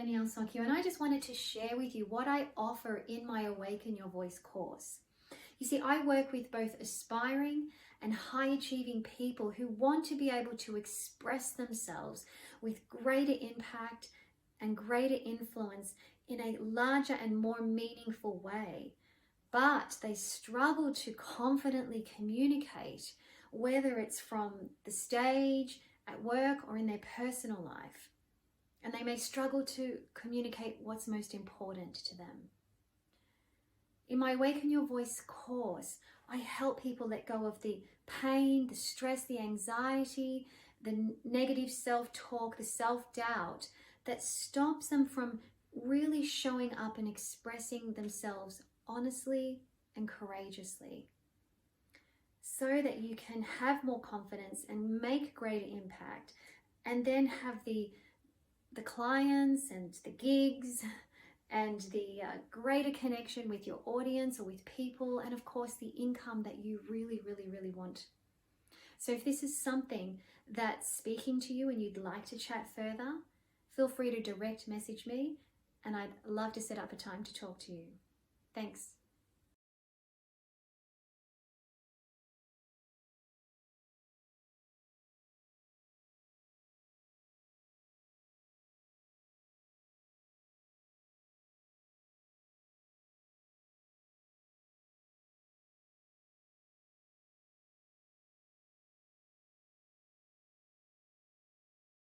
Danielle and I just wanted to share with you what I offer in my Awaken Your Voice course. You see, I work with both aspiring and high achieving people who want to be able to express themselves with greater impact and greater influence in a larger and more meaningful way. But they struggle to confidently communicate, whether it's from the stage, at work, or in their personal life. And they may struggle to communicate what's most important to them. In my Awaken Your Voice course, I help people let go of the pain, the stress, the anxiety, the negative self-talk, the self-doubt that stops them from really showing up and expressing themselves honestly and courageously, so that you can have more confidence and make greater impact, and then have the clients and the gigs and the greater connection with your audience or with people, and of course the income that you really, really, really want. So if this is something that's speaking to you and you'd like to chat further, feel free to direct message me, and I'd love to set up a time to talk to you. Thanks.